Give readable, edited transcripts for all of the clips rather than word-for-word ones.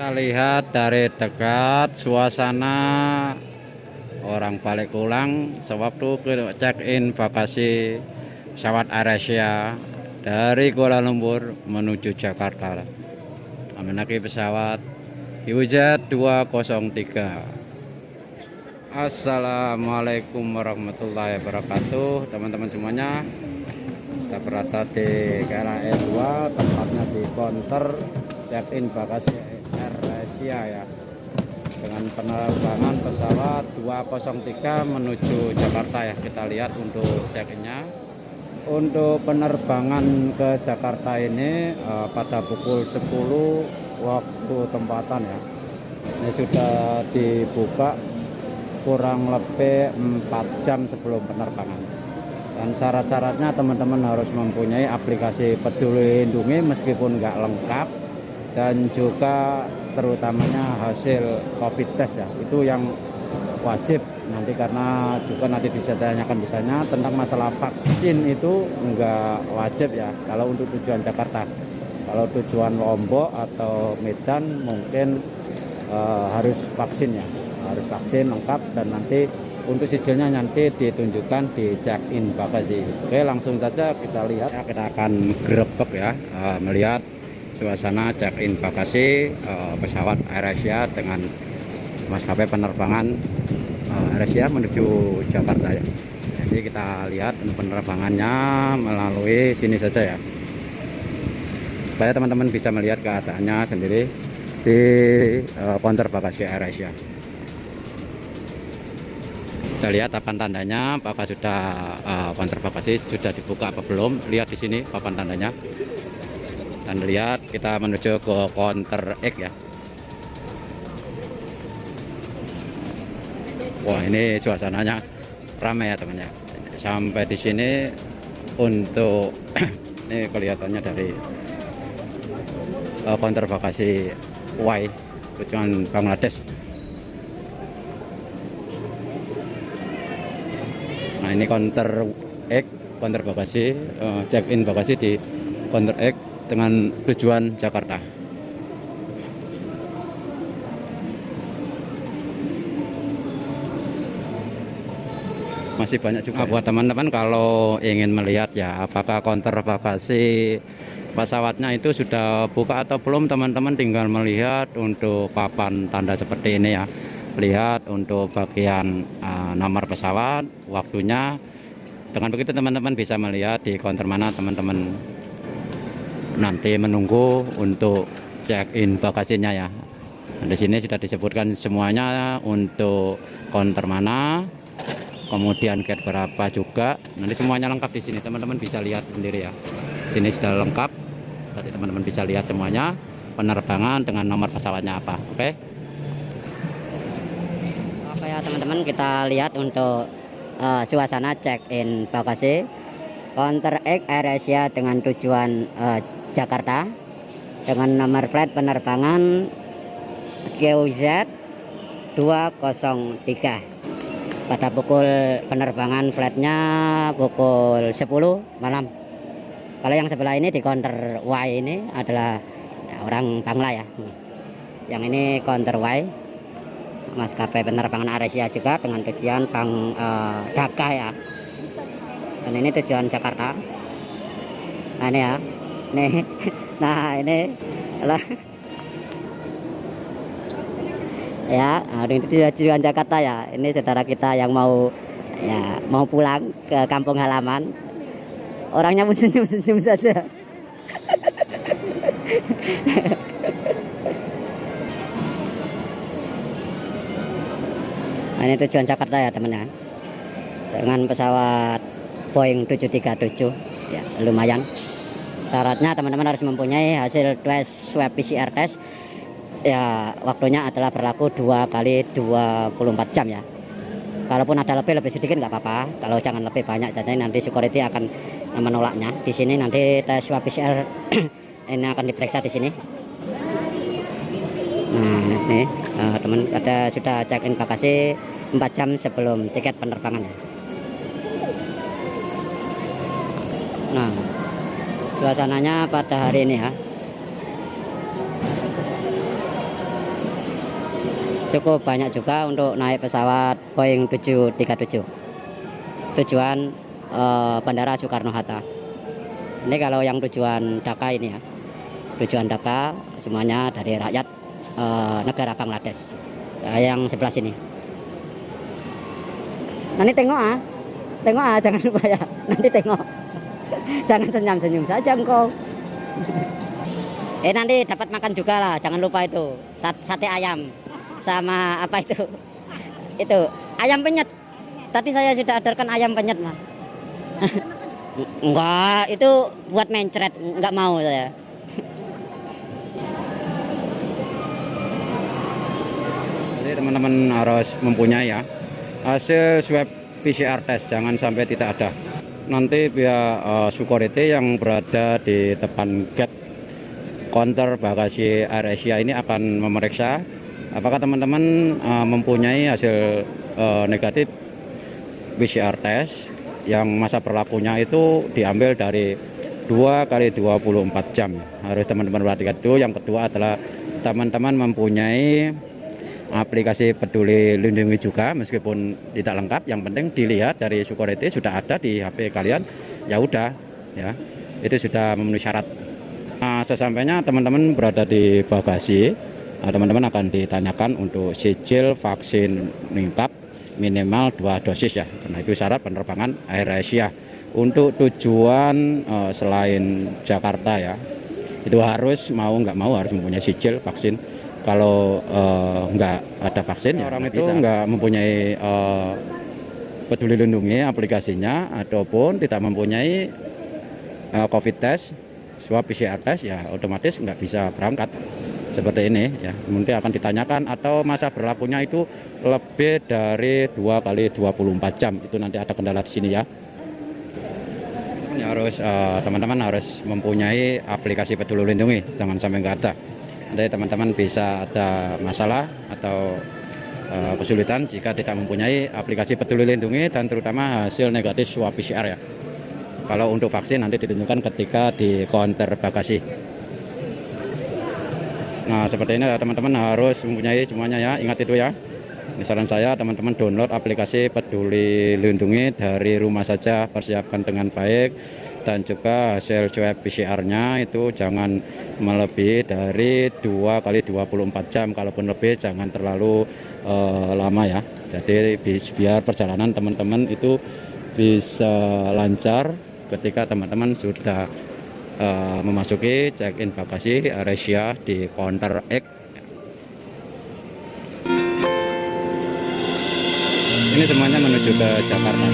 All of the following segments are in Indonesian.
Kita lihat dari dekat suasana orang balik pulang sewaktu ke check-in bagasi pesawat AirAsia dari Kuala Lumpur menuju Jakarta menaiki pesawat QZ 203. Assalamualaikum warahmatullahi wabarakatuh, teman-teman semuanya. Kita berada di KLAE 2, tempatnya di counter check-in bagasi AirAsia ya, dengan penerbangan pesawat 203 menuju Jakarta ya. Kita lihat untuk check-innya. Untuk penerbangan ke Jakarta ini pada pukul 10 waktu tempatan ya. Ini sudah dibuka kurang lebih 4 jam sebelum penerbangan. Dan syarat-syaratnya teman-teman harus mempunyai aplikasi Peduli Lindungi meskipun nggak lengkap, dan juga terutamanya hasil COVID test ya, itu yang wajib nanti, karena juga nanti ditanyakan misalnya tentang masalah vaksin itu nggak wajib ya kalau untuk tujuan Jakarta. Kalau tujuan Lombok atau Medan mungkin harus vaksin ya, harus vaksin lengkap, dan nanti untuk sijilnya nanti ditunjukkan di check-in bagasi. Oke, langsung saja kita lihat ya, kita akan grebek ya, melihat suasana check-in bagasi pesawat AirAsia dengan maskapai penerbangan AirAsia menuju Jakarta ya. Jadi kita lihat penerbangannya melalui sini saja ya, supaya teman-teman bisa melihat keadaannya sendiri di counter bagasi AirAsia. Kita lihat papan tandanya, apakah sudah counter bagasi sudah dibuka apa belum. Lihat di sini papan tandanya. Dan lihat kita menuju ke counter X ya. Wah, ini suasananya ramai ya teman ya. Sampai di sini untuk ini kelihatannya dari counter bagasi Y tujuan Bangladesh. Nah, ini counter X, counter bagasi, check-in bagasi di counter X dengan tujuan Jakarta. Masih banyak juga buat teman-teman kalau ingin melihat ya apakah counter bagasi pesawatnya itu sudah buka atau belum. Teman-teman tinggal melihat untuk papan tanda seperti ini ya. Lihat untuk bagian nomor pesawat, waktunya. Dengan begitu teman-teman bisa melihat di counter mana teman-teman nanti menunggu untuk check-in bagasinya ya. Nah, di sini sudah disebutkan semuanya untuk counter mana, kemudian gate berapa juga. Nanti semuanya lengkap di sini, teman-teman bisa lihat sendiri ya. Sini sudah lengkap. Tadi teman-teman bisa lihat semuanya, penerbangan dengan nomor pesawatnya apa. Oke. Oke ya teman-teman, kita lihat untuk suasana check-in bagasi counter X AirAsia dengan tujuan Jakarta dengan nomor flight penerbangan QZ 203 pada pukul penerbangan flightnya pukul 10 malam. Kalau yang sebelah ini di counter Y ini adalah orang Bangla ya. Yang ini counter Y, maskapai penerbangan AirAsia juga dengan tujuan Dhaka ya. Dan ini tujuan Jakarta. Nah ini ya, nih, nah ini adalah ya, ini tujuan Jakarta ya. Ini saudara kita yang mau pulang ke kampung halaman. Orangnya pun senyum-senyum saja. Nah, ini tujuan Jakarta ya teman ya, dengan pesawat Boeing 737 ya, lumayan. Syaratnya teman-teman harus mempunyai hasil tes swab PCR test ya, waktunya adalah berlaku 2 kali 24 jam ya. Kalaupun ada lebih sedikit nggak apa-apa, kalau jangan lebih banyak, jadi nanti security akan menolaknya. Di sini nanti tes swab PCR ini akan diperiksa di sini. Nah ini teman, ada sudah check-in bagasi 4 jam sebelum tiket penerbangan. Nah, suasananya pada hari ini ya. cukup banyak juga untuk naik pesawat Boeing 737 tujuan Bandara Soekarno-Hatta. Ini kalau yang tujuan Dhaka ini ya, tujuan Dhaka semuanya dari rakyat negara Bangladesh. Yang sebelah sini. Nanti tengok jangan lupa ya, nanti tengok. Jangan senyum-senyum saja engkau. Nanti dapat makan juga lah, jangan lupa itu sate ayam sama apa itu ayam penyet. Tadi saya sudah orderkan ayam penyet mas. Enggak, itu buat mencret, enggak mau saya. Jadi teman-teman harus mempunyai ya hasil swab PCR test, jangan sampai tidak ada. Nanti pihak security yang berada di depan gate counter bagasi AirAsia ini akan memeriksa apakah teman-teman mempunyai hasil negatif PCR test yang masa berlakunya itu diambil dari 2 kali 24 jam. Harus teman-teman perhatikan itu. Yang kedua adalah teman-teman mempunyai aplikasi Peduli Lindungi juga, meskipun tidak lengkap. Yang penting dilihat dari security sudah ada di HP kalian, ya udah ya, itu sudah memenuhi syarat. Nah, sesampainya teman-teman berada di bagasi, teman-teman akan ditanyakan untuk sijil vaksin lengkap minimal 2 dosis ya, karena itu syarat penerbangan AirAsia. Untuk tujuan selain Jakarta ya, itu harus nggak mau harus mempunyai sijil vaksin. Kalau nggak ada vaksin, ya orang itu nggak mempunyai Peduli Lindungi aplikasinya, ataupun tidak mempunyai COVID test, swab PCR test, ya otomatis nggak bisa berangkat. Seperti ini ya, kemudian akan ditanyakan atau masa berlakunya itu lebih dari 2 kali 24 jam. Itu nanti ada kendala di sini ya. Harus teman-teman harus mempunyai aplikasi Peduli Lindungi, jangan sampai nggak ada. Nanti teman-teman bisa ada masalah atau kesulitan jika tidak mempunyai aplikasi Peduli Lindungi, dan terutama hasil negatif swab PCR ya. Kalau untuk vaksin nanti ditunjukkan ketika di counter bagasi. Nah, seperti ini teman-teman harus mempunyai semuanya ya, ingat itu ya. Ini saran saya, teman-teman download aplikasi Peduli Lindungi dari rumah saja, persiapkan dengan baik, dan juga hasil swab PCR-nya itu jangan melebihi dari 2 kali 24 jam, kalaupun lebih jangan terlalu lama ya. Jadi biar perjalanan teman-teman itu bisa lancar ketika teman-teman sudah memasuki check-in bagasi AirAsia di counter X. Ini semuanya menuju ke Jakarta.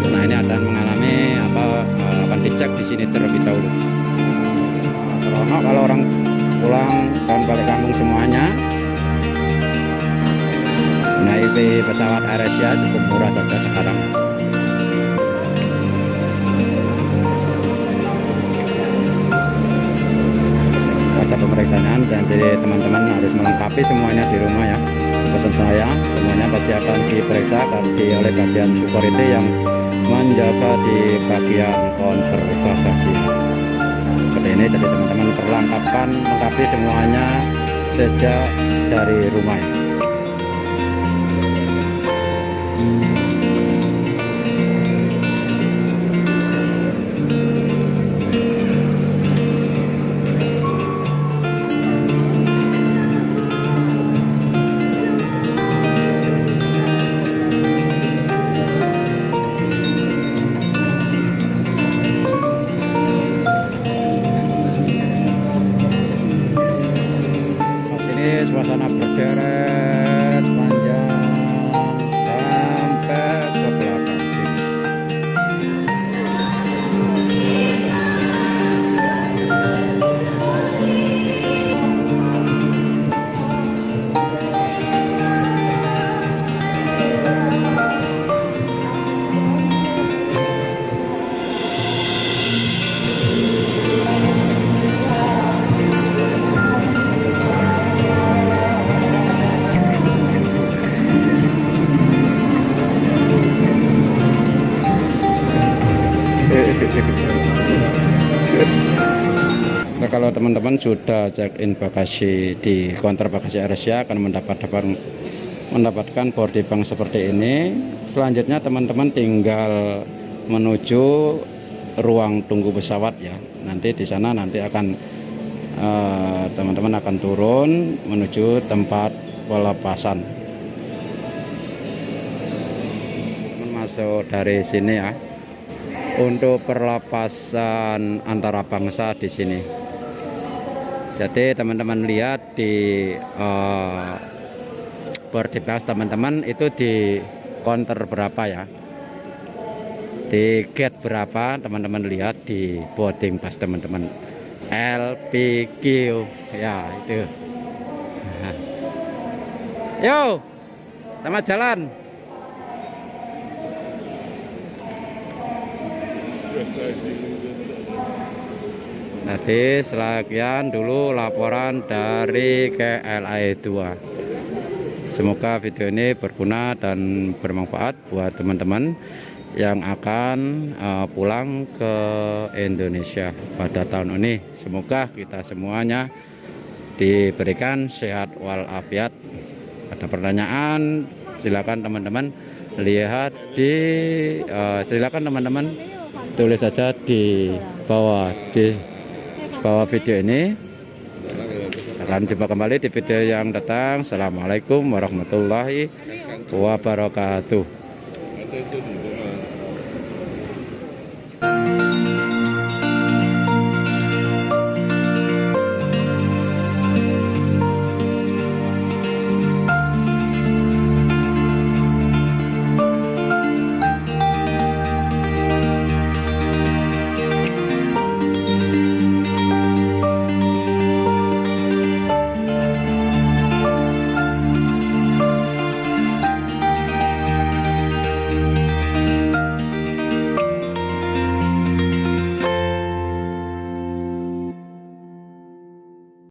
Nah, ini akan mengalami akan dicek di sini terlebih dahulu. Seronok kalau orang pulang dan balik kampung semuanya. Naik pesawat AirAsia cukup murah saja sekarang. Ada pemeriksaan, dan jadi teman-teman harus melengkapi semuanya di rumah ya. Pesan saya, semuanya pasti akan diperiksa oleh bagian security yang menjaga di bagian counter bagasi. Seperti ini, jadi teman-teman perlengkapan lengkapi semuanya sejak dari rumah ya. Suasana berderet panjang sampai ke belakang sini. kalau teman-teman sudah check-in bagasi di counter bagasi AirAsia akan mendapatkan boarding bank seperti ini. Selanjutnya teman-teman tinggal menuju ruang tunggu pesawat ya. Nanti di sana nanti akan teman-teman akan turun menuju tempat pelepasan. Masuk dari sini ya. Untuk perlepasan antara bangsa di sini. Jadi teman-teman lihat di boarding pass teman-teman itu di counter berapa ya? Di gate berapa teman-teman lihat di boarding pass teman-teman. LPQ ya itu. Yo, selamat jalan. Tadi sekian dulu laporan dari KLAE 2. Semoga video ini berguna dan bermanfaat buat teman-teman yang akan pulang ke Indonesia pada tahun ini. Semoga kita semuanya diberikan sehat walafiat. Ada pertanyaan silakan teman-teman lihat di silakan teman-teman tulis saja di bawah video ini. Akan jumpa kembali di video yang datang. Assalamualaikum warahmatullahi wabarakatuh.